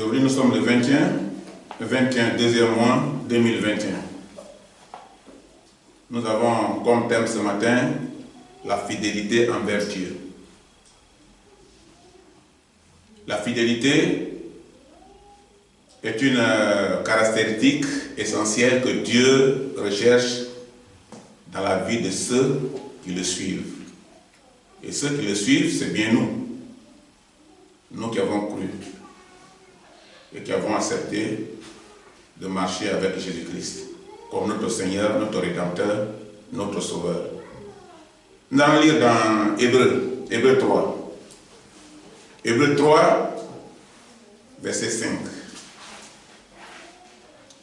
Aujourd'hui, nous sommes le 21 deuxième mois 2021. Nous avons comme thème ce matin la fidélité envers Dieu. La fidélité est une caractéristique essentielle que Dieu recherche dans la vie de ceux qui le suivent. Et ceux qui le suivent, c'est bien nous. Nous qui avons cru et qui avons accepté de marcher avec Jésus-Christ comme notre Seigneur, notre Rédempteur, notre Sauveur. Nous allons lire dans Hébreux 3. Hébreux 3, verset 5.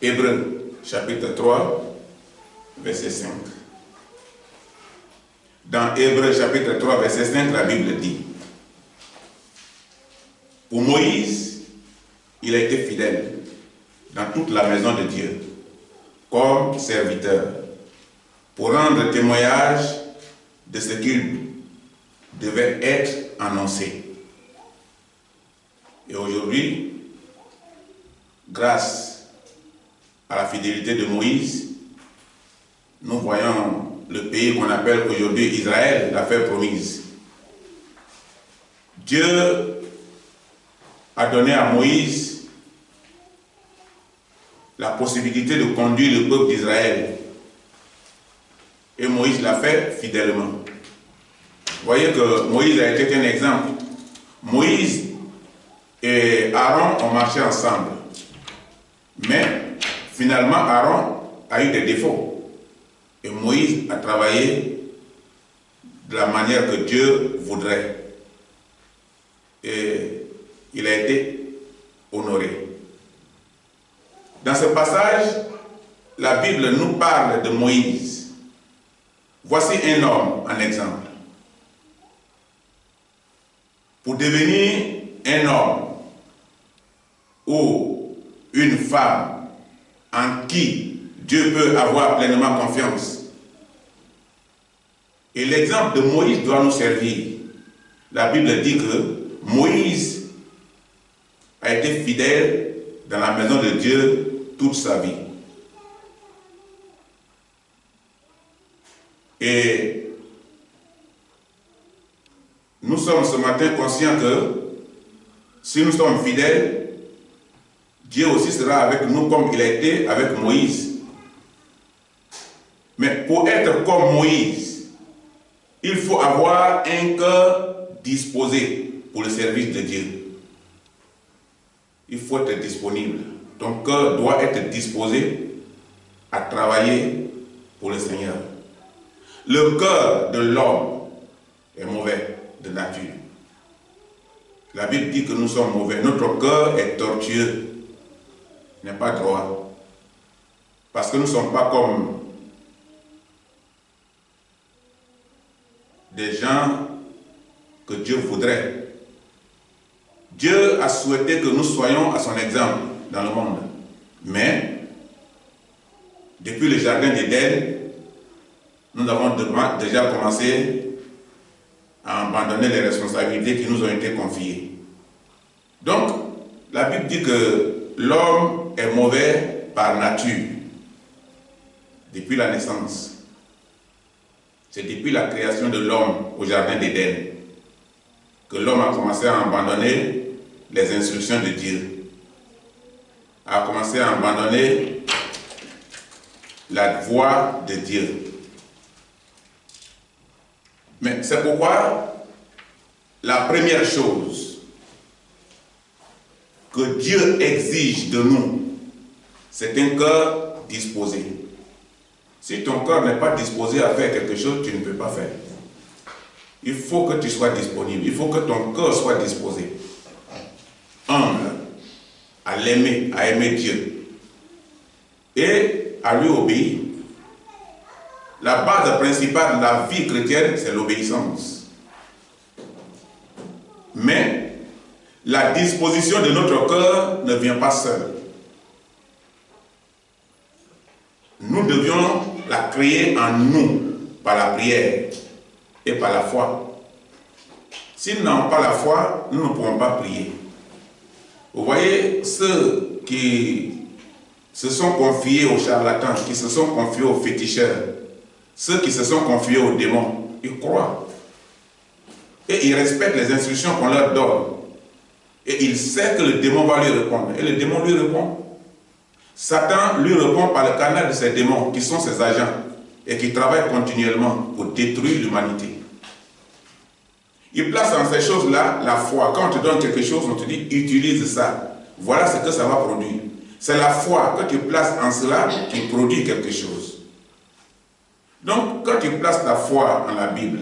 Hébreux, chapitre 3, verset 5. Dans Hébreux, chapitre 3, verset 5, la Bible dit: pour Moïse, il a été fidèle dans toute la maison de Dieu, comme serviteur, pour rendre témoignage de ce qu'il devait être annoncé. Et aujourd'hui, grâce à la fidélité de Moïse, nous voyons le pays qu'on appelle aujourd'hui Israël, la terre promise. Dieu a donné à Moïse la possibilité de conduire le peuple d'Israël. Et Moïse l'a fait fidèlement. Vous voyez que Moïse a été un exemple. Moïse et Aaron ont marché ensemble. Mais finalement, Aaron a eu des défauts. Et Moïse a travaillé de la manière que Dieu voudrait. Et il a été honoré. Dans ce passage, la Bible nous parle de Moïse. Voici un homme en exemple. Pour devenir un homme ou une femme en qui Dieu peut avoir pleinement confiance. Et l'exemple de Moïse doit nous servir. La Bible dit que Moïse a été fidèle dans la maison de Dieu toute sa vie. Et nous sommes ce matin conscients que si nous sommes fidèles, Dieu aussi sera avec nous comme il a été avec Moïse. Mais pour être comme Moïse, il faut avoir un cœur disposé pour le service de Dieu. Il faut être disponible. Ton cœur doit être disposé à travailler pour le Seigneur. Le cœur de l'homme est mauvais de nature. La Bible dit que nous sommes mauvais. Notre cœur est tortueux, n'est pas droit. Parce que nous ne sommes pas comme des gens que Dieu voudrait. Dieu a souhaité que nous soyons à son exemple dans le monde. Mais, depuis le jardin d'Éden, nous avons déjà commencé à abandonner les responsabilités qui nous ont été confiées. Donc, la Bible dit que l'homme est mauvais par nature, depuis la naissance. C'est depuis la création de l'homme au jardin d'Éden que l'homme a commencé à abandonner les instructions de Dieu, a commencé à abandonner la voie de Dieu. Mais c'est pourquoi la première chose que Dieu exige de nous, c'est un cœur disposé. Si ton cœur n'est pas disposé à faire quelque chose, tu ne peux pas faire. Il faut que tu sois disponible, il faut que ton cœur soit disposé. Humble, à l'aimer, à aimer Dieu et à lui obéir. La base principale de la vie chrétienne, c'est l'obéissance. Mais la disposition de notre cœur ne vient pas seule. Nous devions la créer en nous par la prière et par la foi. Si nous n'avons pas la foi, nous ne pourrons pas prier. Vous voyez, ceux qui se sont confiés aux charlatans, qui se sont confiés aux féticheurs, ceux qui se sont confiés aux démons, ils croient. Et ils respectent les instructions qu'on leur donne. Et ils savent que le démon va lui répondre. Et le démon lui répond. Satan lui répond par le canal de ses démons, qui sont ses agents, et qui travaillent continuellement pour détruire l'humanité. Il place en ces choses-là la foi. Quand on te donne quelque chose, on te dit, utilise ça. Voilà ce que ça va produire. C'est la foi que tu places en cela qui produit quelque chose. Donc, quand tu places ta foi en la Bible,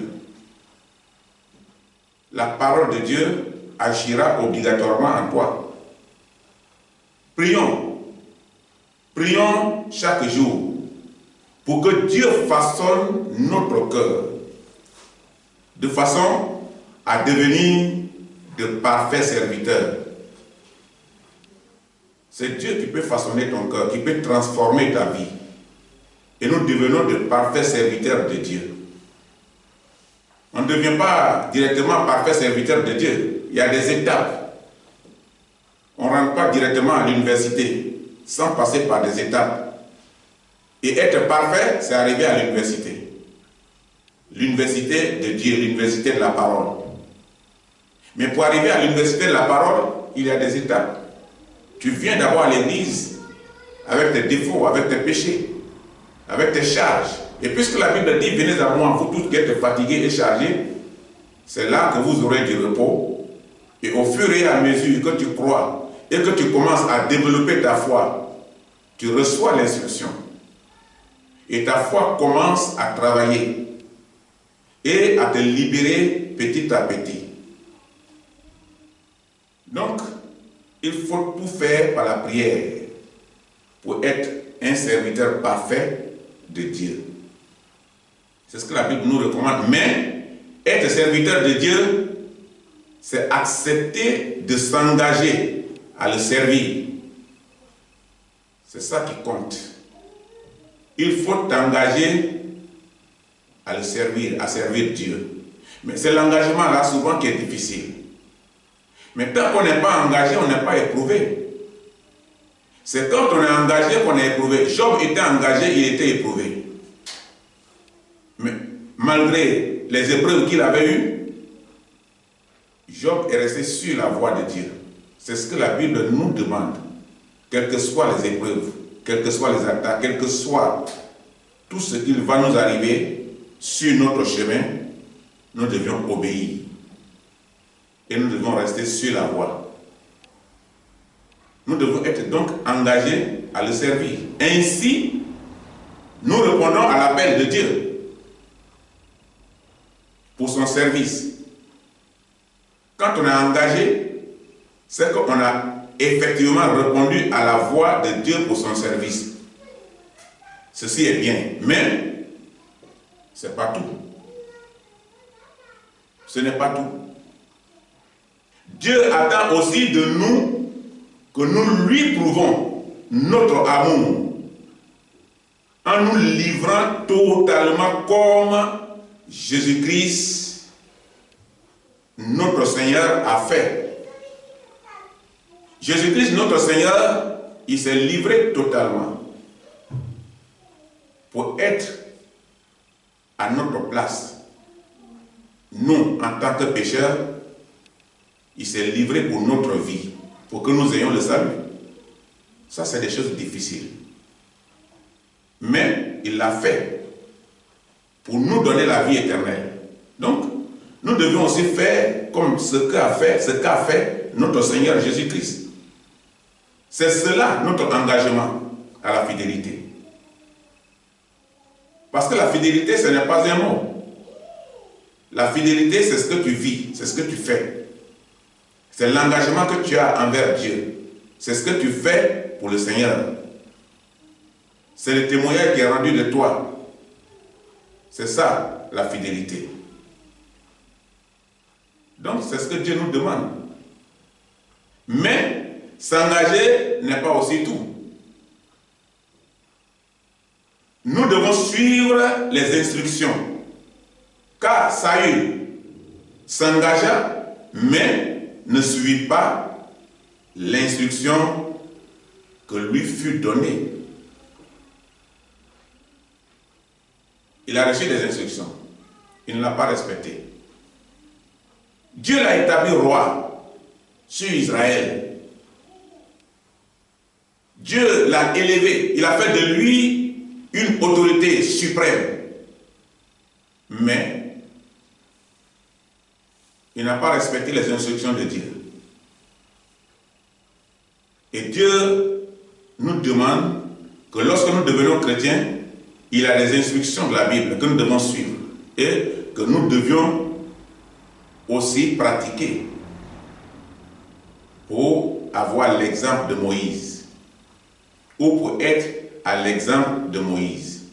la parole de Dieu agira obligatoirement en toi. Prions. Prions chaque jour pour que Dieu façonne notre cœur de façon à devenir de parfaits serviteurs. C'est Dieu qui peut façonner ton cœur, qui peut transformer ta vie. Et nous devenons de parfaits serviteurs de Dieu. On ne devient pas directement parfait serviteur de Dieu. Il y a des étapes. On ne rentre pas directement à l'université sans passer par des étapes. Et être parfait, c'est arriver à l'université. L'université de Dieu, l'université de la parole. Mais pour arriver à l'université de la parole, il y a des étapes. Tu viens d'abord à l'église avec tes défauts, avec tes péchés, avec tes charges. Et puisque la Bible dit, venez à moi, vous tous qui êtes fatigués et chargés, c'est là que vous aurez du repos. Et au fur et à mesure que tu crois et que tu commences à développer ta foi, tu reçois l'instruction. Et ta foi commence à travailler et à te libérer petit à petit. Donc, il faut tout faire par la prière pour être un serviteur parfait de Dieu. C'est ce que la Bible nous recommande. Mais être serviteur de Dieu, c'est accepter de s'engager à le servir. C'est ça qui compte. Il faut t'engager à le servir, à servir Dieu. Mais c'est l'engagement là souvent qui est difficile. Mais tant qu'on n'est pas engagé, on n'est pas éprouvé. C'est quand on est engagé qu'on est éprouvé. Job était engagé, il était éprouvé. Mais malgré les épreuves qu'il avait eues, Job est resté sur la voie de Dieu. C'est ce que la Bible nous demande. Quelles que soient les épreuves, quelles que soient les attaques, quel que soit tout ce qui va nous arriver sur notre chemin, nous devions obéir. Et nous devons rester sur la voie. Nous devons être donc engagés à le servir. Ainsi, nous répondons à l'appel de Dieu pour son service. Quand on est engagé, c'est qu'on a effectivement répondu à la voix de Dieu pour son service. Ceci est bien, mais ce n'est pas tout. Ce n'est pas tout. Dieu attend aussi de nous que nous lui prouvons notre amour en nous livrant totalement comme Jésus-Christ, notre Seigneur, a fait. Jésus-Christ, notre Seigneur, il s'est livré totalement pour être à notre place. Nous, en tant que pécheurs, il s'est livré pour notre vie, pour que nous ayons le salut. Ça, c'est des choses difficiles. Mais il l'a fait pour nous donner la vie éternelle. Donc, nous devons aussi faire comme ce qu'a fait notre Seigneur Jésus-Christ. C'est cela notre engagement à la fidélité. Parce que la fidélité, ce n'est pas un mot. La fidélité, c'est ce que tu vis, c'est ce que tu fais. C'est l'engagement que tu as envers Dieu. C'est ce que tu fais pour le Seigneur. C'est le témoignage qui est rendu de toi. C'est ça, la fidélité. Donc, c'est ce que Dieu nous demande. Mais, s'engager n'est pas aussi tout. Nous devons suivre les instructions. Car Saül s'engagea, mais ne suivit pas l'instruction que lui fut donnée. Il a reçu des instructions. Il ne l'a pas respecté. Dieu l'a établi roi sur Israël. Dieu l'a élevé. Il a fait de lui une autorité suprême. Mais il n'a pas respecté les instructions de Dieu. Et Dieu nous demande que lorsque nous devenons chrétiens, il a des instructions de la Bible que nous devons suivre et que nous devions aussi pratiquer pour avoir l'exemple de Moïse ou pour être à l'exemple de Moïse.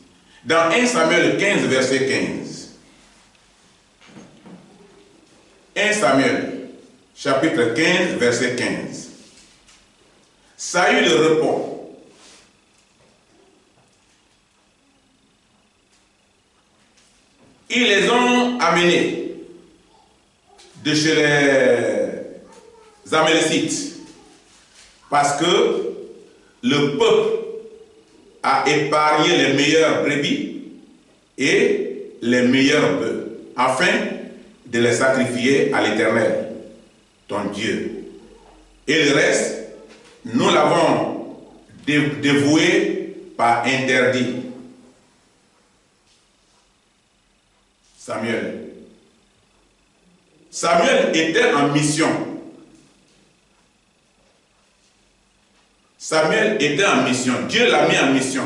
Dans 1 Samuel 15, verset 15. 1 Samuel, chapitre 15, verset 15. Saül répond: ils les ont amenés de chez les Amalécites parce que le peuple a épargné les meilleures brebis et les meilleurs bœufs afin de les sacrifier à l'Éternel, ton Dieu. Et le reste, nous l'avons dévoué par interdit. Samuel était en mission. Samuel était en mission. Dieu l'a mis en mission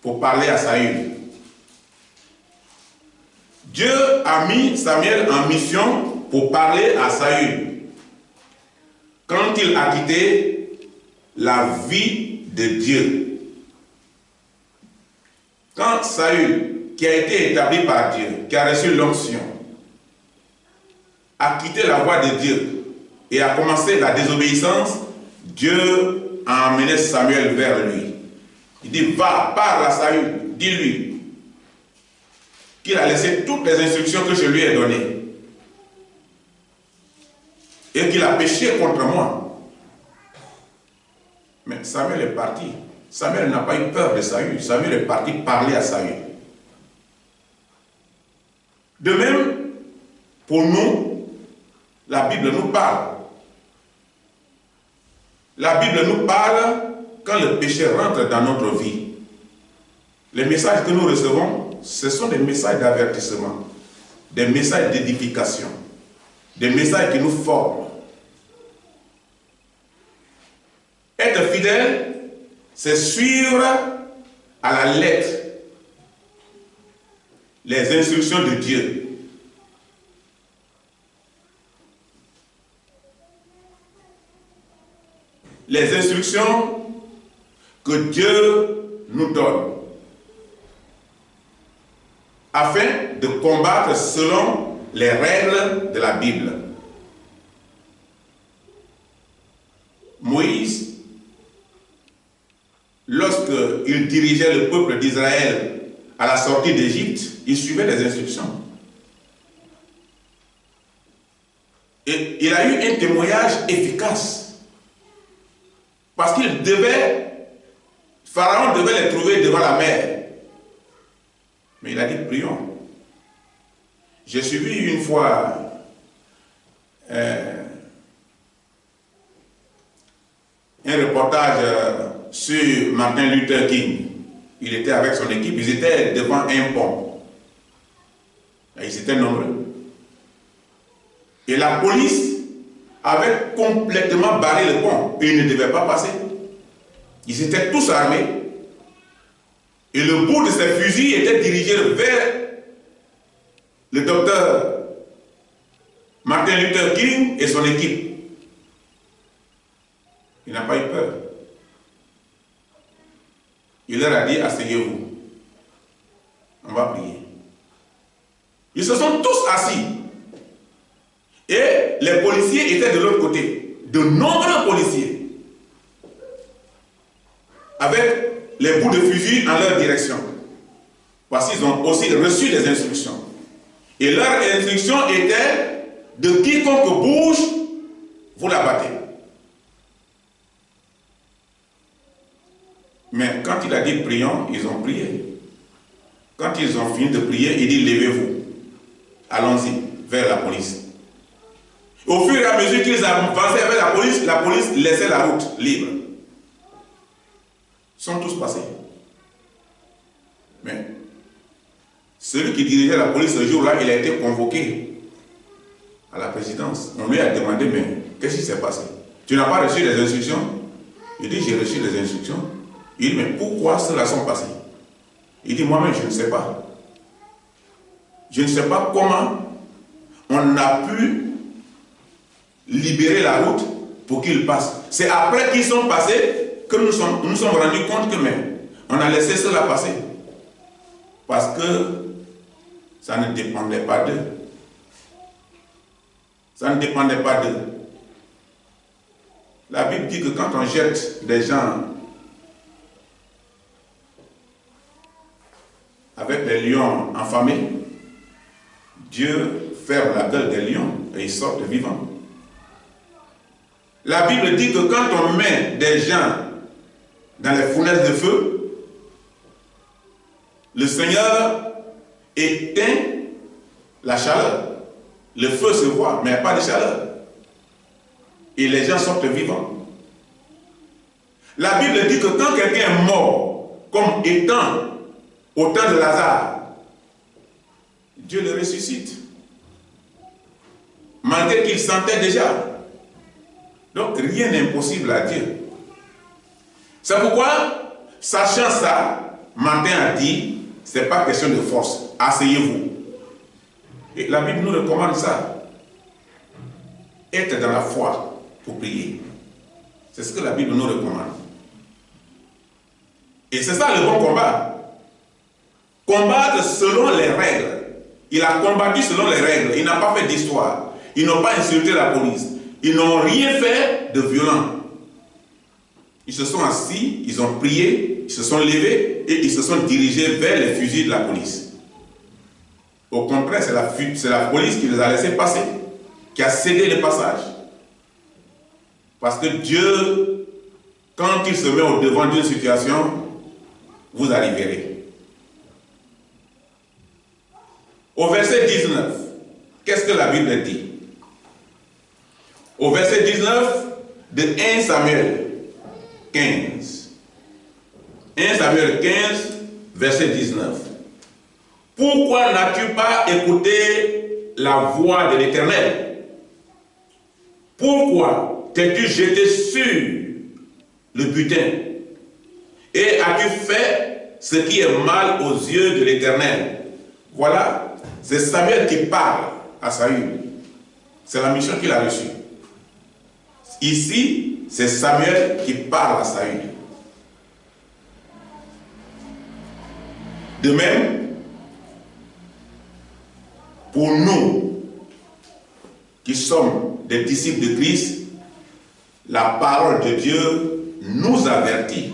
pour parler à Saül. Dieu a mis Samuel en mission pour parler à Saül quand il a quitté la vie de Dieu. Quand Saül, qui a été établi par Dieu, qui a reçu l'onction, a quitté la voie de Dieu et a commencé la désobéissance, Dieu a emmené Samuel vers lui. Il dit: va, parle à Saül, dis-lui qu'il a laissé toutes les instructions que je lui ai données et qu'il a péché contre moi. Mais Samuel est parti. Samuel n'a pas eu peur de Saül. Samuel est parti parler à Saül. De même, pour nous, la Bible nous parle. La Bible nous parle quand le péché rentre dans notre vie. Les messages que nous recevons, ce sont des messages d'avertissement, des messages d'édification, des messages qui nous forment. Être fidèle, c'est suivre à la lettre les instructions de Dieu. Les instructions que Dieu nous donne afin de combattre selon les règles de la Bible. Moïse, lorsqu'il dirigeait le peuple d'Israël à la sortie d'Égypte, il suivait les instructions. Et il a eu un témoignage efficace. Parce qu'il devait, Pharaon devait les trouver devant la mer. Mais il a dit: prions. J'ai suivi une fois un reportage sur Martin Luther King. Il était avec son équipe, ils étaient devant un pont. Et ils étaient nombreux. Et la police avait complètement barré le pont. Et ils ne devaient pas passer. Ils étaient tous armés. Et le bout de ces fusils était dirigé vers le docteur Martin Luther King et son équipe. Il n'a pas eu peur. Il leur a dit: asseyez-vous. On va prier. Ils se sont tous assis. Et les policiers étaient de l'autre côté. De nombreux policiers. Avec les bouts de fusil en leur direction. Parce qu'ils ont aussi reçu des instructions. Et leur instruction était: de quiconque bouge, vous la battez. Mais quand il a dit prions, ils ont prié. Quand ils ont fini de prier, il dit levez-vous. Allons-y vers la police. Au fur et à mesure qu'ils avançaient vers la police laissait la route libre. Ils sont tous passés. Mais celui qui dirigeait la police ce jour-là, il a été convoqué à la présidence. On lui a demandé, mais qu'est-ce qui s'est passé? Tu n'as pas reçu les instructions? Il dit, j'ai reçu les instructions. Il dit, mais pourquoi ceux-là sont passés? Il dit, moi-même, je ne sais pas. Je ne sais pas comment on a pu libérer la route pour qu'ils passent. C'est après qu'ils sont passés que nous sommes rendus compte que mais, on a laissé cela passer. Parce que ça ne dépendait pas d'eux. Ça ne dépendait pas d'eux. La Bible dit que quand on jette des gens avec des lions affamés, Dieu ferme la gueule des lions et ils sortent vivants. La Bible dit que quand on met des gens dans les fournaises de feu, le Seigneur éteint la chaleur. Le feu se voit, mais il n'y a pas de chaleur. Et les gens sortent vivants. La Bible dit que quand quelqu'un est mort, comme étant au temps de Lazare, Dieu le ressuscite. Malgré qu'il sentait déjà. Donc rien n'est impossible à Dieu. C'est pourquoi, sachant ça, Martin a dit, ce n'est pas question de force, asseyez-vous. Et la Bible nous recommande ça. Être dans la foi pour prier. C'est ce que la Bible nous recommande. Et c'est ça le bon combat. Combattre selon les règles. Il a combattu selon les règles. Il n'a pas fait d'histoire. Ils n'ont pas insulté la police. Ils n'ont rien fait de violent. Ils se sont assis, ils ont prié, ils se sont levés et ils se sont dirigés vers les fusils de la police. Au contraire, c'est la police qui les a laissés passer, qui a cédé le passage. Parce que Dieu, quand il se met au devant d'une situation, vous arriverez. Au verset 19, qu'est-ce que la Bible dit? Au verset 19 de 1 Samuel 15. 1 Samuel 15, verset 19. Pourquoi n'as-tu pas écouté la voix de l'Éternel? Pourquoi t'es-tu jeté sur le butin? Et as-tu fait ce qui est mal aux yeux de l'Éternel? Voilà, c'est Samuel qui parle à Saül. C'est la mission qu'il a reçue. Ici, c'est Samuel qui parle à Saül. De même, pour nous qui sommes des disciples de Christ, la parole de Dieu nous avertit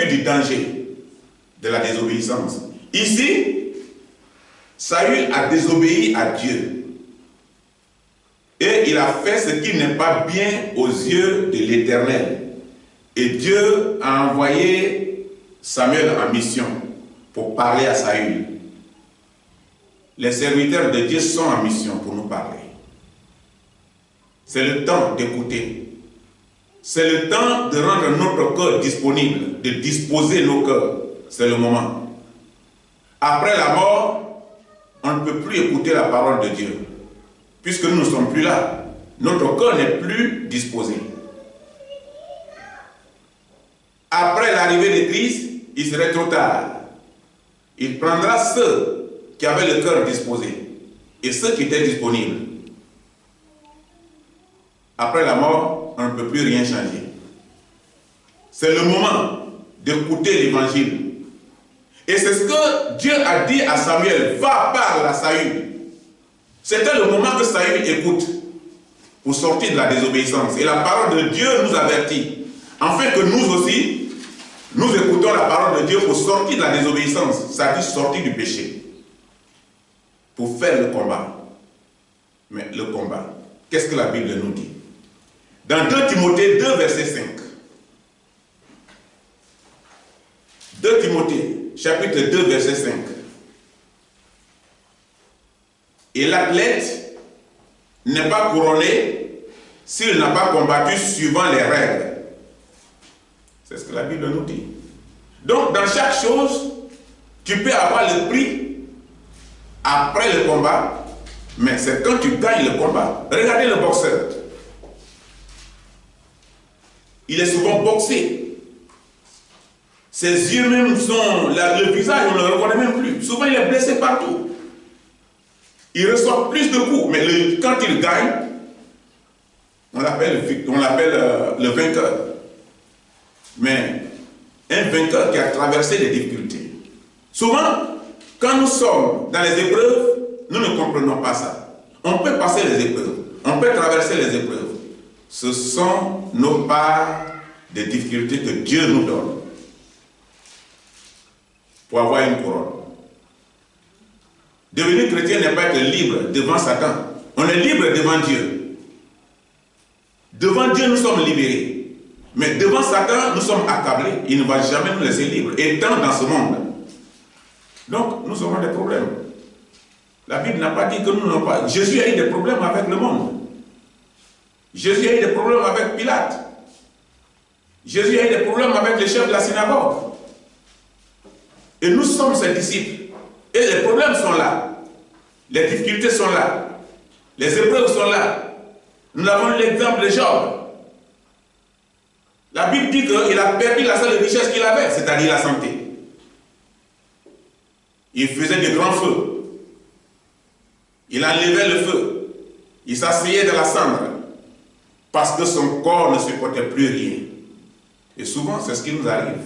du danger de la désobéissance. Ici, Saül a désobéi à Dieu. Et il a fait ce qui n'est pas bien aux yeux de l'Éternel. Et Dieu a envoyé Samuel en mission pour parler à Saül. Les serviteurs de Dieu sont en mission pour nous parler. C'est le temps d'écouter. C'est le temps de rendre notre cœur disponible, de disposer nos cœurs. C'est le moment. Après la mort, on ne peut plus écouter la parole de Dieu. Puisque nous ne sommes plus là, notre cœur n'est plus disposé. Après l'arrivée de Christ, il serait trop tard. Il prendra ceux qui avaient le cœur disposé et ceux qui étaient disponibles. Après la mort, on ne peut plus rien changer. C'est le moment d'écouter l'évangile. Et c'est ce que Dieu a dit à Samuel, va parler à Saül. C'était le moment que Saül écoute pour sortir de la désobéissance. Et la parole de Dieu nous avertit, afin que nous aussi, nous écoutons la parole de Dieu pour sortir de la désobéissance, c'est-à-dire sortir du péché, pour faire le combat. Mais le combat, qu'est-ce que la Bible nous dit? Dans 2 Timothée 2, verset 5. 2 Timothée, chapitre 2, verset 5. Et l'athlète n'est pas couronné s'il n'a pas combattu suivant les règles. C'est ce que la Bible nous dit. Donc, dans chaque chose, tu peux avoir le prix après le combat, mais c'est quand tu gagnes le combat. Regardez le boxeur. Il est souvent boxé. Ses yeux même sont... le visage, on ne le reconnaît même plus. Souvent, il est blessé partout. Il reçoit plus de coups, mais quand il gagne, on l'appelle le vainqueur. Mais un vainqueur qui a traversé les difficultés. Souvent, quand nous sommes dans les épreuves, nous ne comprenons pas ça. On peut passer les épreuves, on peut traverser les épreuves. Ce sont nos parts de difficultés que Dieu nous donne pour avoir une couronne. Devenir chrétien n'est pas être libre devant Satan. On est libre devant Dieu. Devant Dieu, nous sommes libérés. Mais devant Satan, nous sommes accablés. Il ne va jamais nous laisser libres, étant dans ce monde. Donc, nous avons des problèmes. La Bible n'a pas dit que nous n'avons pas... Jésus a eu des problèmes avec le monde. Jésus a eu des problèmes avec Pilate. Jésus a eu des problèmes avec les chefs de la synagogue. Et nous sommes ses disciples. Et les problèmes sont là. Les difficultés sont là. Les épreuves sont là. Nous avons l'exemple de Job. La Bible dit qu'il a perdu la seule richesse qu'il avait, c'est-à-dire la santé. Il faisait de grands feux. Il enlevait le feu. Il s'asseyait dans la cendre. Parce que son corps ne supportait plus rien. Et souvent, c'est ce qui nous arrive.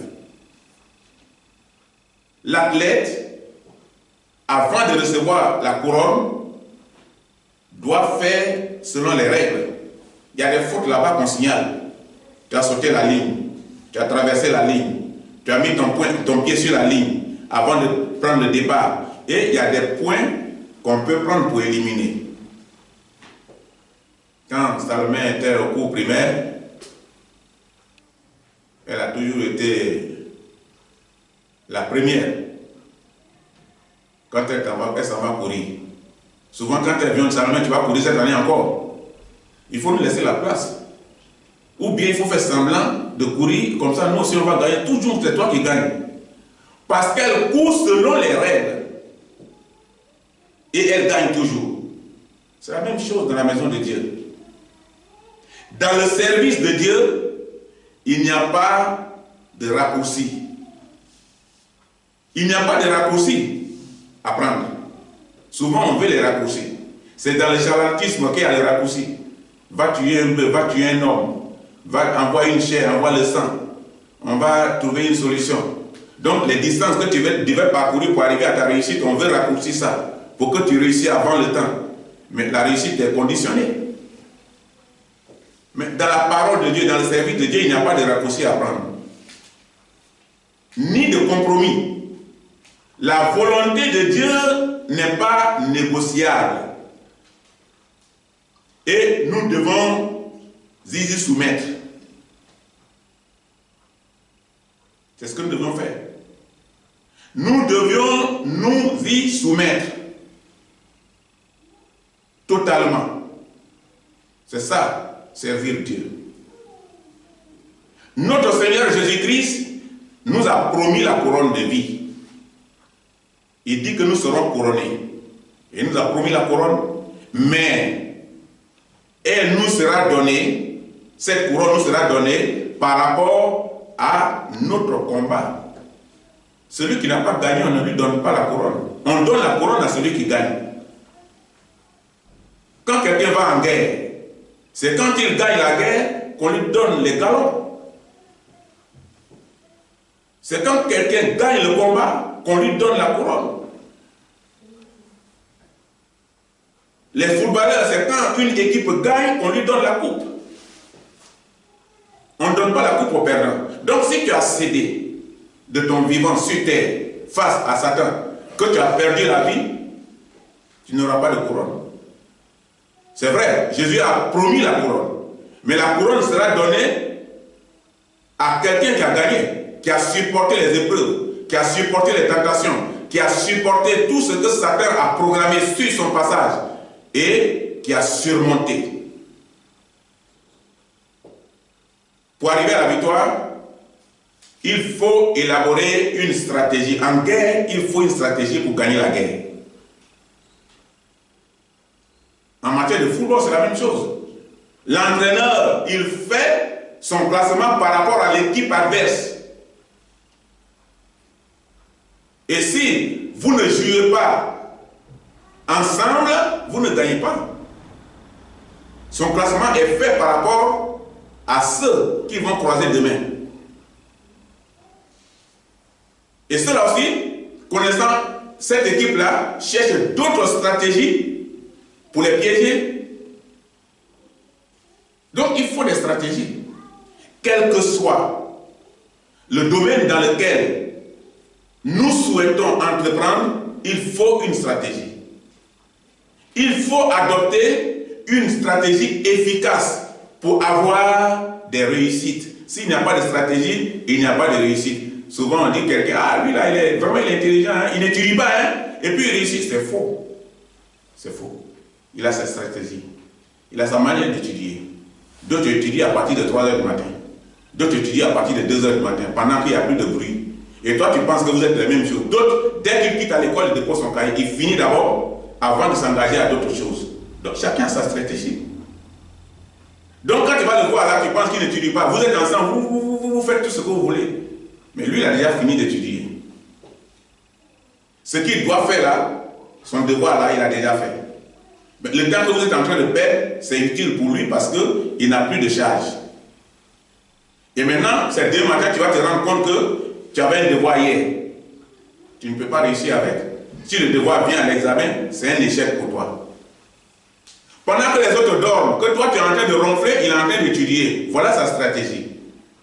L'athlète, avant de recevoir la couronne, doit faire selon les règles. Il y a des fautes là-bas qu'on signale. Tu as sauté la ligne, tu as traversé la ligne, tu as mis ton pied sur la ligne avant de prendre le départ. Et il y a des points qu'on peut prendre pour éliminer. Quand Salomé était au cours primaire, elle a toujours été la première. Quand elle s'en va courir. Souvent, quand elle vient, Salomé, tu vas courir cette année encore. Il faut nous laisser la place. Ou bien il faut faire semblant de courir, comme ça, nous aussi on va gagner. Toujours, c'est toi qui gagnes. Parce qu'elle court selon les règles. Et elle gagne toujours. C'est la même chose dans la maison de Dieu. Dans le service de Dieu, il n'y a pas de raccourci. Il n'y a pas de raccourci à prendre. Souvent, on veut les raccourcis. C'est dans le charlatanisme qu'il y a les raccourcis. Va tuer un bœuf, va tuer un homme. Va envoyer une chair, envoie le sang. On va trouver une solution. Donc, les distances que tu devais parcourir pour arriver à ta réussite, on veut raccourcir ça pour que tu réussisses avant le temps. Mais la réussite est conditionnée. Mais dans la parole de Dieu, dans le service de Dieu, il n'y a pas de raccourci à prendre. Ni de compromis. La volonté de Dieu n'est pas négociable. Et nous devons y soumettre. C'est ce que nous devons faire. Nous devions nous y soumettre. Totalement. C'est ça, servir Dieu. Notre Seigneur Jésus-Christ nous a promis la couronne de vie. Il dit que nous serons couronnés. Il nous a promis la couronne, mais elle nous sera donnée, cette couronne nous sera donnée par rapport à notre combat. Celui qui n'a pas gagné, on ne lui donne pas la couronne. On donne la couronne à celui qui gagne. Quand quelqu'un va en guerre, c'est quand il gagne la guerre qu'on lui donne les galons. C'est quand quelqu'un gagne le combat qu'on lui donne la couronne. Les footballeurs, c'est quand une équipe gagne qu'on lui donne la coupe. On ne donne pas la coupe au perdant. Donc si tu as cédé de ton vivant sur terre face à Satan, que tu as perdu la vie, tu n'auras pas de couronne. C'est vrai, Jésus a promis la couronne. Mais la couronne sera donnée à quelqu'un qui a gagné, qui a supporté les épreuves, qui a supporté les tentations, qui a supporté tout ce que Satan a programmé sur son passage et qui a surmonté. Pour arriver à la victoire, il faut élaborer une stratégie. En guerre, il faut une stratégie pour gagner la guerre. En matière de football, c'est la même chose. L'entraîneur, il fait son classement par rapport à l'équipe adverse. Et si vous ne jouez pas ensemble, vous ne gagnez pas. Son classement est fait par rapport à ceux qui vont croiser demain. Et ceux-là aussi, connaissant cette équipe-là, cherchent d'autres stratégies pour les piéger. Donc il faut des stratégies. Quel que soit le domaine dans lequel nous souhaitons entreprendre, il faut une stratégie. Il faut adopter une stratégie efficace pour avoir des réussites. S'il n'y a pas de stratégie, il n'y a pas de réussite. Souvent on dit quelqu'un, ah lui là, il est vraiment intelligent, hein? Il n'étudie pas, hein? Et puis il réussit. C'est faux. C'est faux. Il a sa stratégie. Il a sa manière d'étudier. D'autres étudient à partir de 3 h du matin. D'autres étudient à partir de 2 h du matin, pendant qu'il n'y a plus de bruit. Et toi, tu penses que vous êtes les mêmes choses. D'autres, dès qu'il quitte à l'école, il dépose son cahier. Il finit d'abord avant de s'engager à d'autres choses. Donc, chacun a sa stratégie. Donc, quand tu vas le voir là, tu penses qu'il n'étudie pas. Vous êtes ensemble, vous faites tout ce que vous voulez. Mais lui, il a déjà fini d'étudier. Ce qu'il doit faire là, son devoir là, il a déjà fait. Mais le temps que vous êtes en train de perdre, c'est utile pour lui parce qu'il n'a plus de charge. Et maintenant, c'est demain matin, tu vas te rendre compte que tu avais un devoir hier. Tu ne peux pas réussir avec. Si le devoir vient à l'examen, c'est un échec pour toi. Pendant que les autres dorment, que toi tu es en train de ronfler, il est en train d'étudier. Voilà sa stratégie.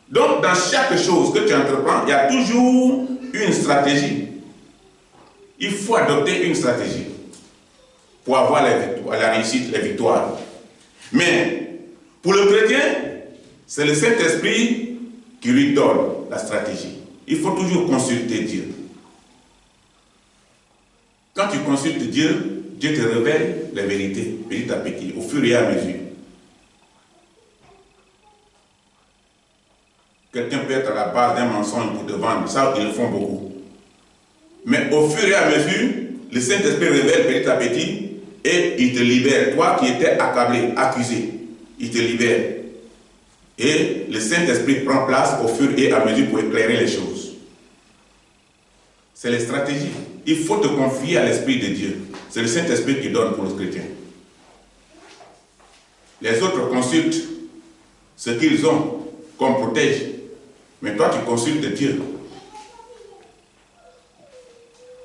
Donc, dans chaque chose que tu entreprends, il y a toujours une stratégie. Il faut adopter une stratégie pour avoir la réussite, les victoires. Mais, pour le chrétien, c'est le Saint-Esprit qui lui donne la stratégie. Il faut toujours consulter Dieu. Quand tu consultes Dieu, Dieu te révèle les vérités, petit à petit, au fur et à mesure. Quelqu'un peut être à la base d'un mensonge pour te vendre, ça ils le font beaucoup. Mais au fur et à mesure, le Saint-Esprit révèle petit à petit et il te libère. Toi qui étais accablé, accusé, il te libère. Et le Saint-Esprit prend place au fur et à mesure pour éclairer les choses. C'est les stratégies. Il faut te confier à l'Esprit de Dieu. C'est le Saint-Esprit qui donne pour le chrétien. Les autres consultent ce qu'ils ont comme protège. Mais toi, tu consultes Dieu.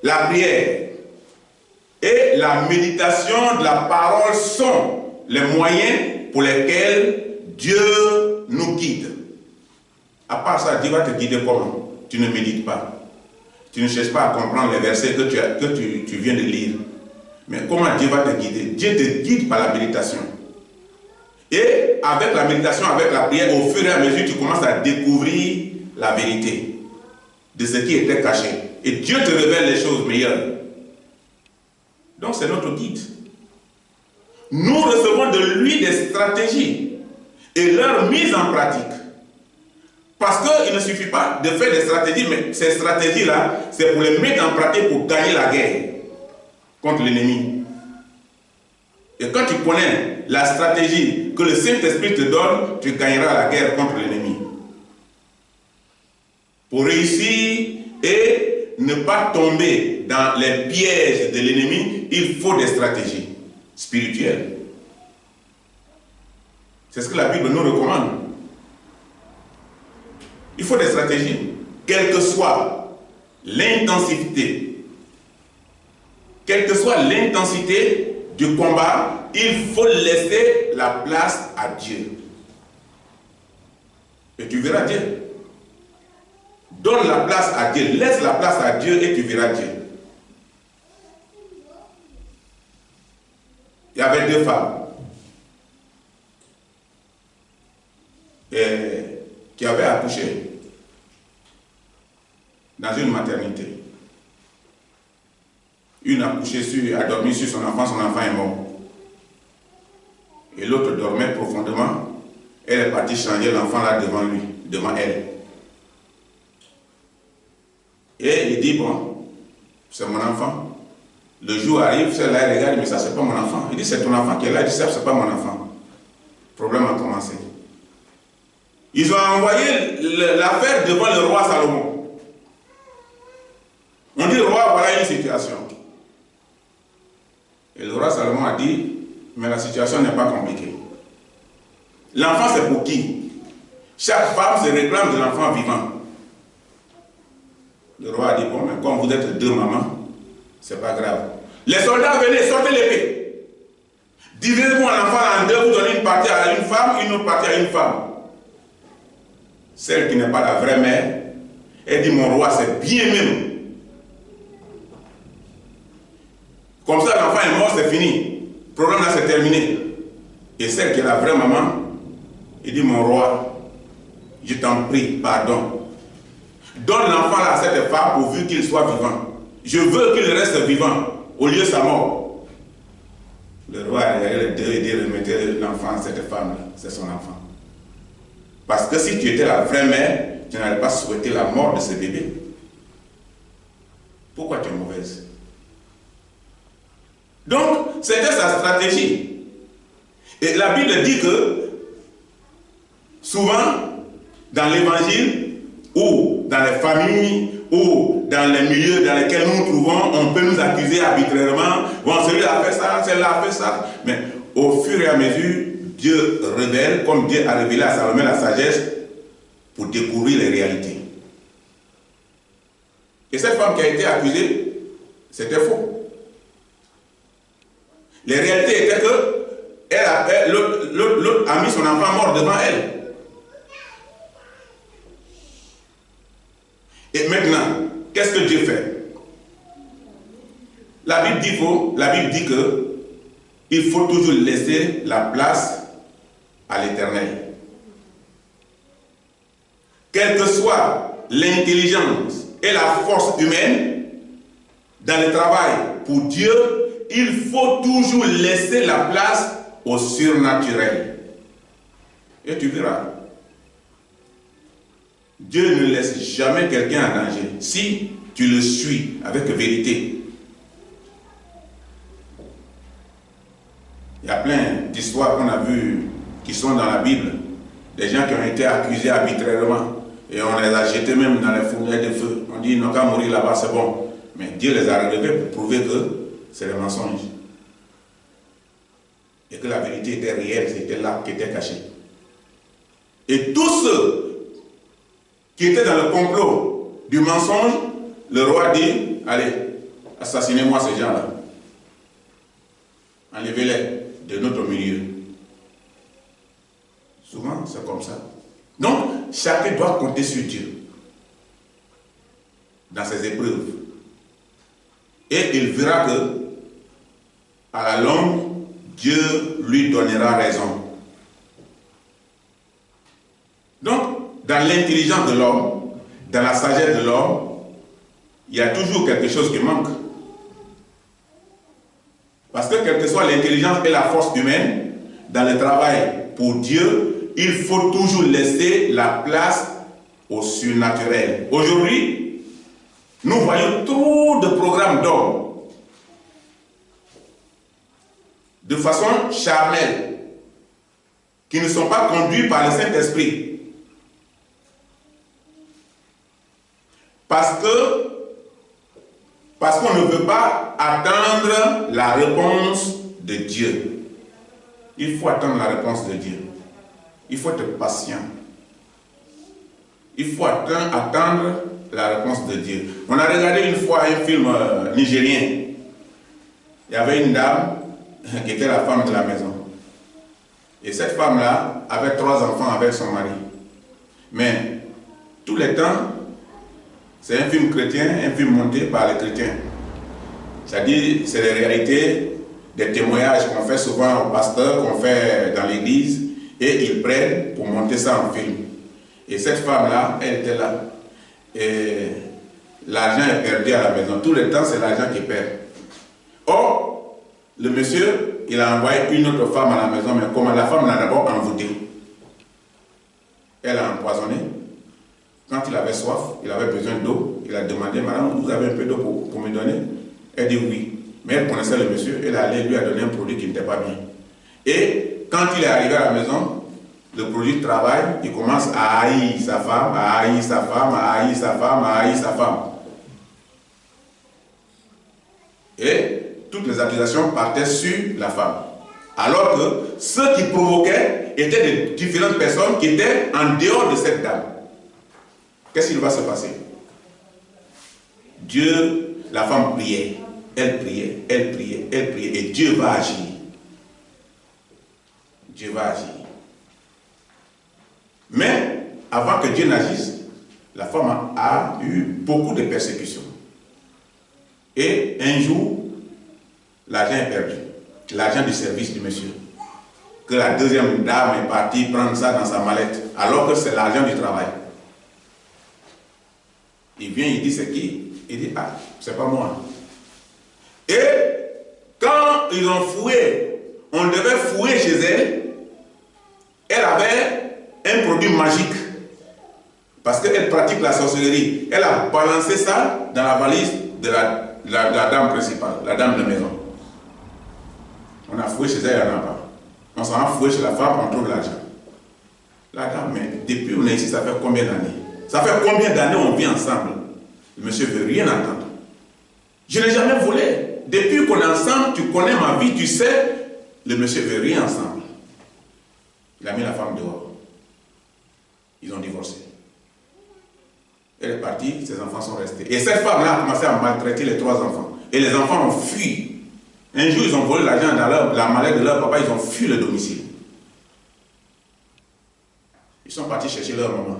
La prière et la méditation de la parole sont les moyens pour lesquels Dieu nous guide. À part ça, Dieu va te guider comment? Tu ne médites pas. Tu ne cherches pas à comprendre les versets que tu viens de lire. Mais comment Dieu va te guider? Dieu te guide par la méditation. Et avec la méditation, avec la prière, au fur et à mesure, tu commences à découvrir la vérité de ce qui était caché. Et Dieu te révèle les choses meilleures. Donc c'est notre guide. Nous recevons de lui des stratégies et leur mise en pratique. Parce qu'il ne suffit pas de faire des stratégies, mais ces stratégies-là, c'est pour les mettre en pratique pour gagner la guerre contre l'ennemi. Et quand tu connais la stratégie que le Saint-Esprit te donne, tu gagneras la guerre contre l'ennemi. Pour réussir et ne pas tomber dans les pièges de l'ennemi, il faut des stratégies spirituelles. C'est ce que la Bible nous recommande. Il faut des stratégies, quelle que soit l'intensité. Quelle que soit l'intensité du combat, il faut laisser la place à Dieu. Et tu verras Dieu. Donne la place à Dieu, laisse la place à Dieu et tu verras Dieu. Il y avait deux femmes. qui avait accouché dans une maternité. Une a dormi sur son enfant est mort. Et l'autre dormait profondément. Elle est partie changer l'enfant là devant lui, devant elle. Et il dit, bon, c'est mon enfant. Le jour arrive, celle-là, elle regarde, mais ça, c'est pas mon enfant. Il dit, c'est ton enfant qui est là. Il dit, ça, c'est pas mon enfant. Le problème a commencé. Ils ont envoyé l'affaire devant le roi Salomon. On dit, roi, voilà une situation. Et le roi Salomon a dit, mais la situation n'est pas compliquée. L'enfant, c'est pour qui? Chaque femme se réclame de l'enfant vivant. Le roi a dit, bon, mais comme vous êtes deux mamans, c'est pas grave. Les soldats, venez, sortez l'épée. Divisez-vous l'enfant en deux, vous donnez une partie à une femme, une autre partie à une femme. Celle qui n'est pas la vraie mère, elle dit, mon roi, c'est bien même. Comme ça, l'enfant est mort, c'est fini. Le problème là, c'est terminé. Et celle qui est la vraie maman, il dit, mon roi, je t'en prie, pardon. Donne l'enfant là à cette femme pourvu qu'il soit vivant. Je veux qu'il reste vivant au lieu de sa mort. Le roi a regardé les deux et dit, remettez l'enfant à cette femme là, c'est son enfant. Parce que si tu étais la vraie mère, tu n'allais pas souhaiter la mort de ce bébé. Pourquoi tu es mauvaise? Donc, c'était sa stratégie. Et la Bible dit que, souvent, dans l'évangile, ou dans les familles, ou dans les milieux dans lesquels nous nous trouvons, on peut nous accuser arbitrairement. Bon, celui-là a fait ça, celle-là a fait ça. Mais au fur et à mesure, Dieu révèle, comme Dieu a révélé à Salomon la sagesse, pour découvrir les réalités. Et cette femme qui a été accusée, c'était faux. Les réalités étaient que l'autre a mis son enfant mort devant elle. Et maintenant, qu'est-ce que Dieu fait? La Bible dit que il faut toujours laisser la place à l'Éternel. Quelle que soit l'intelligence et la force humaine dans le travail pour Dieu, il faut toujours laisser la place au surnaturel. Et tu verras. Dieu ne laisse jamais quelqu'un en danger si tu le suis avec vérité. Il y a plein d'histoires qu'on a vues qui sont dans la Bible. Des gens qui ont été accusés arbitrairement et on les a jetés même dans les fourneaux de feu. On dit ils n'ont qu'à mourir là-bas, c'est bon. Mais Dieu les a relevés pour prouver que c'est des mensonges. Et que la vérité était réelle, c'était là, qui était cachée. Et tous ceux qui étaient dans le complot du mensonge, le roi dit, allez, assassinez-moi ces gens-là. Enlevez-les de notre milieu. Souvent, c'est comme ça. Donc, chacun doit compter sur Dieu dans ses épreuves. Et il verra que, à la longue, Dieu lui donnera raison. Donc, dans l'intelligence de l'homme, dans la sagesse de l'homme, il y a toujours quelque chose qui manque. Parce que quelle que soit l'intelligence et la force humaine, dans le travail pour Dieu, il faut toujours laisser la place au surnaturel. Aujourd'hui, nous voyons trop de programmes d'hommes de façon charnelle, qui ne sont pas conduits par le Saint-Esprit. Parce qu'on ne veut pas attendre la réponse de Dieu. Il faut attendre la réponse de Dieu. Il faut être patient. Il faut attendre la réponse de Dieu. On a regardé une fois un film nigérien. Il y avait une dame qui était la femme de la maison. Et cette femme-là avait 3 enfants avec son mari. Mais tous les temps, c'est un film chrétien, un film monté par les chrétiens. C'est-à-dire, c'est les réalités, des témoignages qu'on fait souvent aux pasteurs, qu'on fait dans l'église. Et ils prennent pour monter ça en film. Et cette femme-là, elle était là. Et l'argent est perdu à la maison. Tout le temps, c'est l'argent qui perd. Or, le monsieur, il a envoyé une autre femme à la maison, mais comment la femme l'a d'abord envoûté. Elle a empoisonné. Quand il avait soif, il avait besoin d'eau. Il a demandé, madame, vous avez un peu d'eau pour me donner? Elle dit oui. Mais elle connaissait le monsieur. Elle allait lui a donné un produit qui n'était pas bien. Et quand il est arrivé à la maison, le produit travaille, il commence à haïr sa femme, à haïr sa femme, à haïr sa femme, à haïr sa femme. Et toutes les accusations partaient sur la femme. Alors que ceux qui provoquaient étaient de différentes personnes qui étaient en dehors de cette dame. Qu'est-ce qu'il va se passer? Dieu, la femme priait, elle priait, elle priait, elle priait, et Dieu va agir. Dieu va agir. Mais, avant que Dieu n'agisse, la femme a eu beaucoup de persécutions. Et un jour, l'argent est perdu. L'argent du service du monsieur. Que la deuxième dame est partie prendre ça dans sa mallette, alors que c'est l'argent du travail. Il vient, il dit c'est qui? Il dit ah, c'est pas moi. Et quand ils ont fouillé, on devait fouiller chez elle. Elle avait un produit magique. Parce qu'elle pratique la sorcellerie. Elle a balancé ça dans la valise de la dame principale, la dame de maison. On a fouillé chez elle, il n'y en a pas. On s'en a fouillé chez la femme, on trouve l'argent. La dame, mais depuis on est ici, ça fait combien d'années? Ça fait combien d'années on vit ensemble? Le monsieur ne veut rien entendre. Je n'ai jamais volé. Depuis qu'on est ensemble, tu connais ma vie, tu sais, le monsieur ne veut rien ensemble. Il a mis la femme dehors. Ils ont divorcé. Elle est partie, ses enfants sont restés. Et cette femme-là a commencé à maltraiter les 3 enfants. Et les enfants ont fui. Un jour, ils ont volé l'argent dans la mallette de leur papa, ils ont fui le domicile. Ils sont partis chercher leur maman.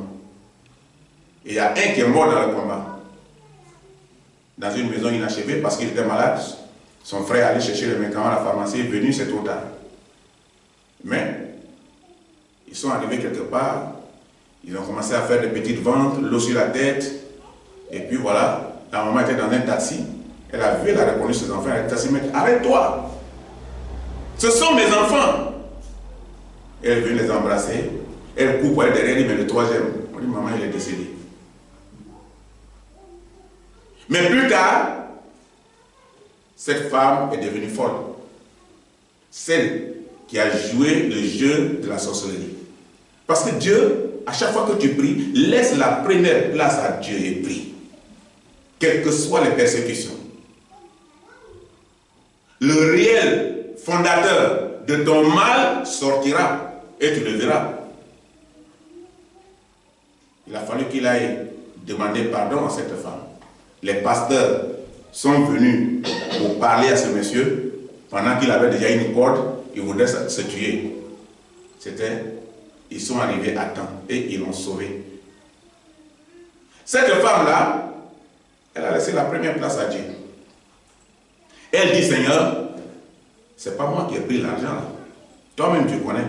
Et il y a un qui est mort dans le combat. Dans une maison inachevée parce qu'il était malade. Son frère allait chercher les médicaments à la pharmacie, est venu, c'est trop tard. Mais, ils sont arrivés quelque part, ils ont commencé à faire des petites ventes, l'eau sur la tête, et puis voilà, la maman était dans un taxi, elle a vu, elle a reconnu ses enfants, elle a dit, taximètre, arrête-toi, ce sont mes enfants. Elle est venue les embrasser, elle coupe, elle derrière, mais le 3e, on dit, maman, il est décédé. Mais plus tard, cette femme est devenue folle. Celle qui a joué le jeu de la sorcellerie. Parce que Dieu, à chaque fois que tu pries, laisse la première place à Dieu et prie. Quelles que soient les persécutions. Le réel fondateur de ton mal sortira et tu le verras. Il a fallu qu'il aille demander pardon à cette femme. Les pasteurs sont venus pour parler à ce monsieur pendant qu'il avait déjà une corde, il voulait se tuer. Ils sont arrivés à temps et ils l'ont sauvé. Cette femme-là, elle a laissé la première place à Dieu. Elle dit, Seigneur, c'est pas moi qui ai pris l'argent. Toi-même tu connais.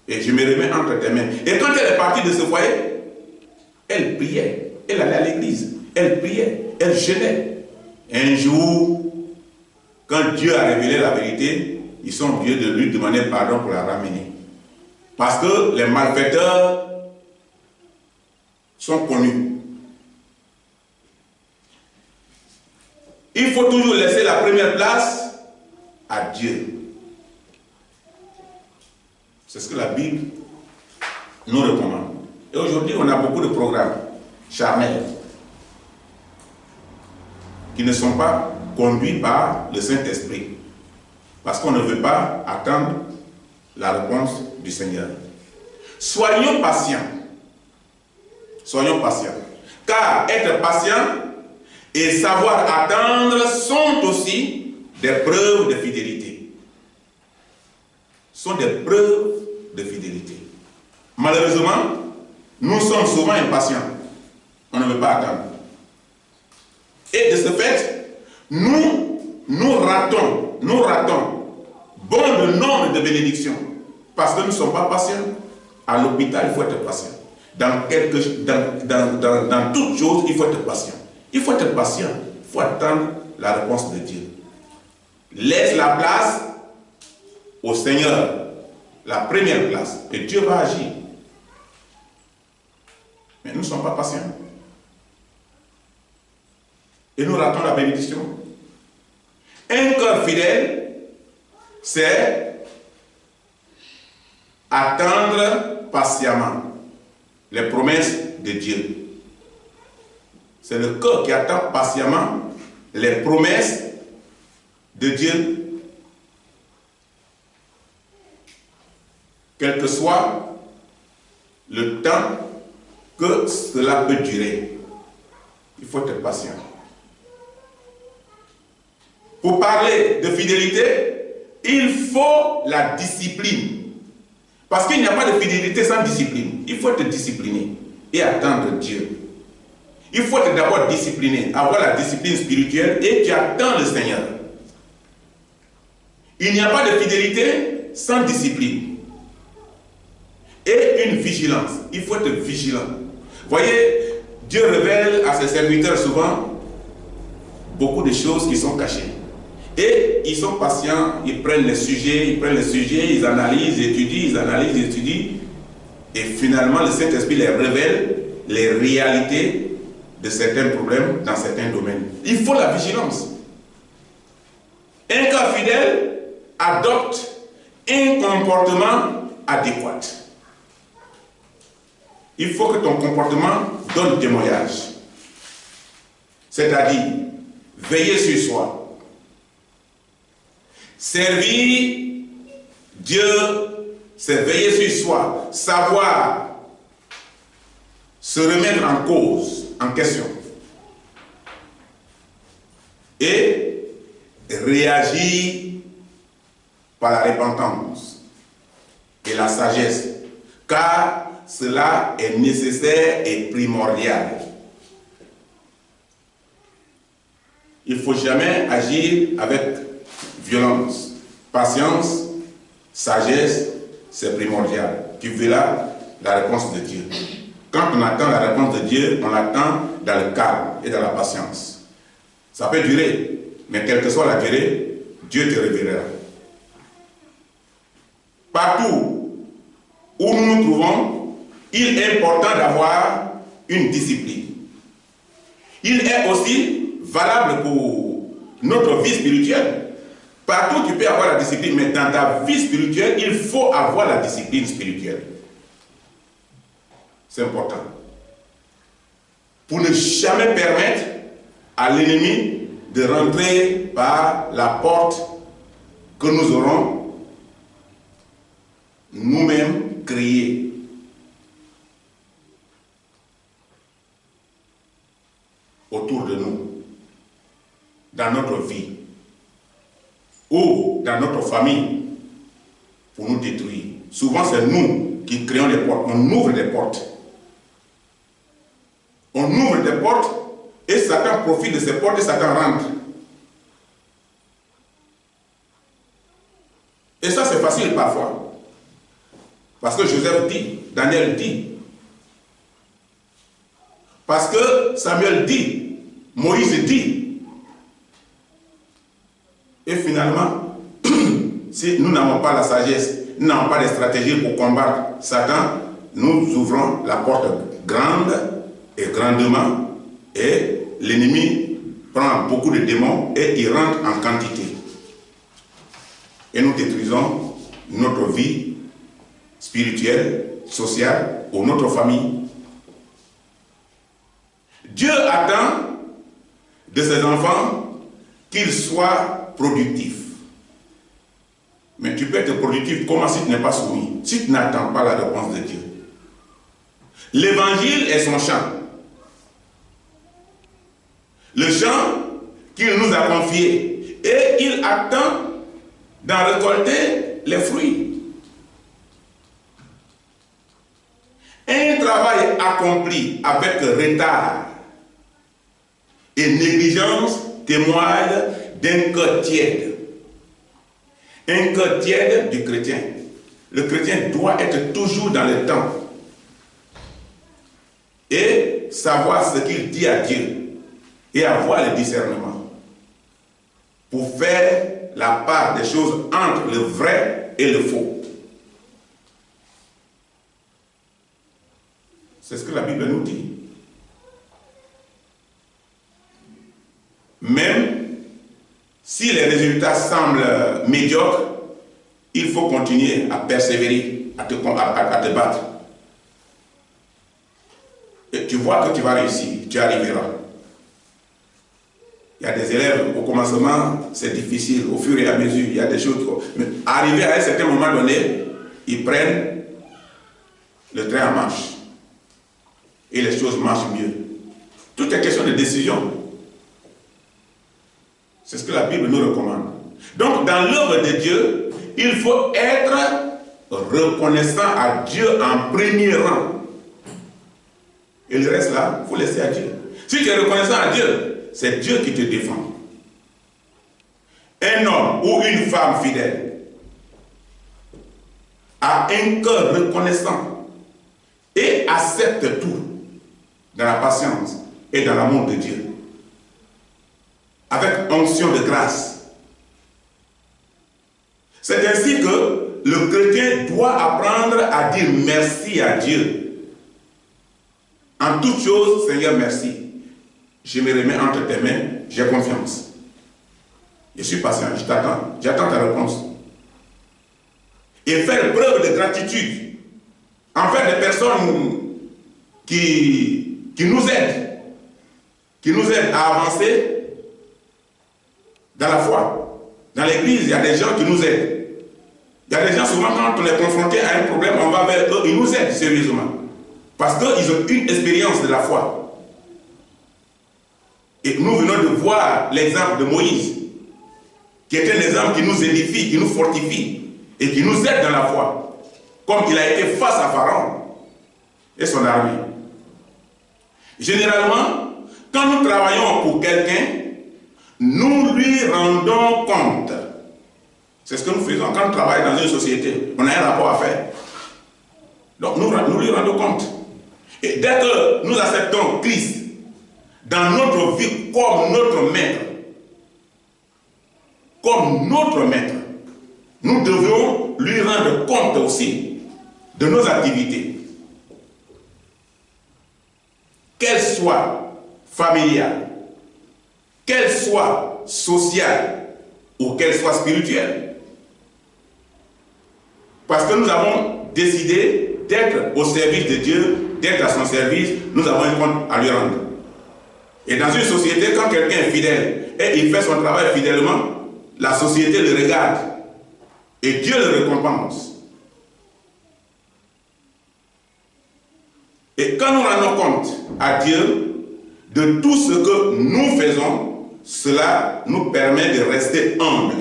Et je me remets entre tes mains. Et quand elle est partie de ce foyer, elle priait. Elle allait à l'église. Elle priait. Elle jeûnait. Un jour, quand Dieu a révélé la vérité, ils sont obligés de lui demander pardon pour la ramener. Parce que les malfaiteurs sont connus. Il faut toujours laisser la première place à Dieu. C'est ce que la Bible nous recommande. Et aujourd'hui, on a beaucoup de programmes charnels qui ne sont pas conduits par le Saint-Esprit. Parce qu'on ne veut pas attendre la réponse du Seigneur. Soyons patients. Soyons patients. Car être patient et savoir attendre sont aussi des preuves de fidélité. Sont des preuves de fidélité. Malheureusement, nous sommes souvent impatients. On ne veut pas attendre. Et de ce fait, nous ratons bon de nombre de bénédictions. Parce que nous ne sommes pas patients. À l'hôpital, il faut être patient. Dans toute chose, il faut être patient. Il faut être patient. Il faut attendre la réponse de Dieu. Laisse la place au Seigneur. La première place. Et Dieu va agir. Mais nous ne sommes pas patients. Et nous ratons la bénédiction. Un cœur fidèle, c'est attendre patiemment les promesses de Dieu. C'est le cœur qui attend patiemment les promesses de Dieu. Quel que soit le temps que cela peut durer, il faut être patient. Pour parler de fidélité, il faut la discipline. Parce qu'il n'y a pas de fidélité sans discipline. Il faut être discipliné et attendre Dieu. Il faut être d'abord discipliné, avoir la discipline spirituelle et tu attends le Seigneur. Il n'y a pas de fidélité sans discipline. Et une vigilance. Il faut être vigilant. Voyez, Dieu révèle à ses serviteurs souvent beaucoup de choses qui sont cachées. Et ils sont patients, ils prennent les sujets, ils analysent, ils étudient. Et finalement, le Saint-Esprit les révèle les réalités de certains problèmes dans certains domaines. Il faut la vigilance. Un cas fidèle adopte un comportement adéquat. Il faut que ton comportement donne témoignage. C'est-à-dire, veiller sur soi. Servir Dieu, c'est veiller sur soi, savoir se remettre en cause, en question. Et réagir par la repentance et la sagesse, car cela est nécessaire et primordial. Il ne faut jamais agir avec violence. Patience, sagesse, c'est primordial. Tu verras la réponse de Dieu. Quand on attend la réponse de Dieu, on l'attend dans le calme et dans la patience. Ça peut durer, mais quelle que soit la durée, Dieu te révélera. Partout où nous nous trouvons, il est important d'avoir une discipline. Il est aussi valable pour notre vie spirituelle. Partout tu peux avoir la discipline, mais dans ta vie spirituelle, il faut avoir la discipline spirituelle. C'est important. Pour ne jamais permettre à l'ennemi de rentrer par la porte que nous aurons nous-mêmes créée. Autour de nous, dans notre vie, ou dans notre famille, pour nous détruire. Souvent, c'est nous qui créons les portes. On ouvre des portes. On ouvre des portes et Satan profite de ces portes et Satan rentre. Et ça, c'est facile parfois. Parce que Joseph dit, Daniel dit, parce que Samuel dit, Moïse dit. Et finalement, si nous n'avons pas la sagesse, nous n'avons pas de stratégie pour combattre Satan, nous ouvrons la porte grande et grandement, et l'ennemi prend beaucoup de démons et il rentre en quantité. Et nous détruisons notre vie spirituelle, sociale ou notre famille. Dieu attend de ses enfants qu'ils soient productifs. Mais tu peux être productif comment si tu n'es pas soumis, si tu n'attends pas la réponse de Dieu. L'évangile est son champ. Le champ qu'il nous a confié. Et il attend d'en récolter les fruits. Un travail accompli avec retard et négligence témoigne d'un cœur tiède. Un cœur tiède du chrétien. le chrétien doit être toujours dans le temps et savoir ce qu'il dit à Dieu et avoir le discernement pour faire la part des choses entre le vrai et le faux. C'est ce que la Bible nous dit. Même si les résultats semblent médiocres, il faut continuer à persévérer, à te battre. Et tu vois que tu vas réussir, tu arriveras. Il y a des élèves, au commencement, c'est difficile, au fur et à mesure, il y a des choses. Mais arrivé à un certain moment donné, ils prennent le train en marche. Et les choses marchent mieux. Tout est question de décision. C'est ce que la Bible nous recommande. Donc, dans l'œuvre de Dieu, il faut être reconnaissant à Dieu en premier rang. Et le reste là, il faut laisser à Dieu. Si tu es reconnaissant à Dieu, c'est Dieu qui te défend. Un homme ou une femme fidèle a un cœur reconnaissant et accepte tout dans la patience et dans l'amour de Dieu. Avec onction de grâce. C'est ainsi que le chrétien doit apprendre à dire merci à Dieu. En toute chose, Seigneur, merci. Je me remets entre tes mains, j'ai confiance. Je suis patient, je t'attends, j'attends ta réponse. Et faire preuve de gratitude envers des personnes qui nous aident à avancer dans la foi. Dans l'église, il y a des gens qui nous aident. Il y a des gens, souvent, quand on est confronté à un problème, on va vers eux, ils nous aident sérieusement. Parce qu'ils ont une expérience de la foi. Et nous venons de voir l'exemple de Moïse, qui est un exemple qui nous édifie, qui nous fortifie, et qui nous aide dans la foi. Comme il a été face à Pharaon et son armée. Généralement, quand nous travaillons pour quelqu'un, nous lui rendons compte. C'est ce que nous faisons quand on travaille dans une société. On a un rapport à faire. Donc nous lui rendons compte. Et dès que nous acceptons Christ dans notre vie comme notre maître, nous devons lui rendre compte aussi de nos activités. Qu'elles soient familiales, qu'elles soient sociales ou qu'elles soient spirituelles. Parce que nous avons décidé d'être au service de Dieu, d'être à son service, nous avons un compte à lui rendre. Et dans une société, quand quelqu'un est fidèle et il fait son travail fidèlement, la société le regarde et Dieu le récompense. Et quand nous rendons compte à Dieu de tout ce que nous faisons, cela nous permet de rester humble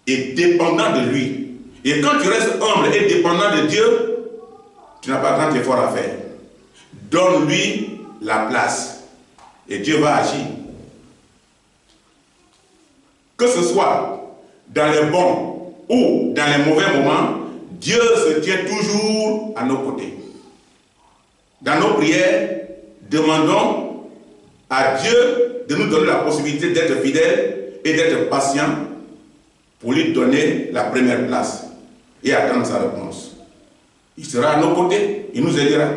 et dépendant de lui. Et quand tu restes humble et dépendant de Dieu, tu n'as pas grand effort à faire. Donne-lui la place et Dieu va agir. Que ce soit dans les bons ou dans les mauvais moments, Dieu se tient toujours à nos côtés. Dans nos prières, demandons à Dieu de nous donner la possibilité d'être fidèles et d'être patients pour lui donner la première place et attendre sa réponse. Il sera à nos côtés, il nous aidera.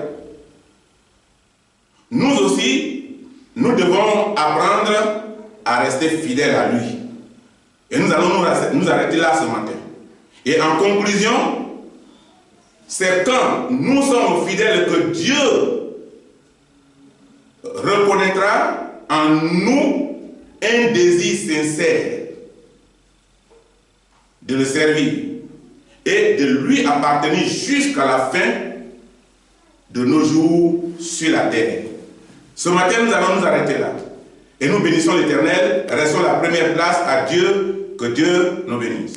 Nous aussi, nous devons apprendre à rester fidèles à lui. Et nous allons nous arrêter là ce matin. Et en conclusion, c'est quand nous sommes fidèles que Dieu reconnaîtra en nous un désir sincère de le servir et de lui appartenir jusqu'à la fin de nos jours sur la terre. Ce matin, nous allons nous arrêter là. Et nous bénissons l'Éternel, restons la première place à Dieu, que Dieu nous bénisse.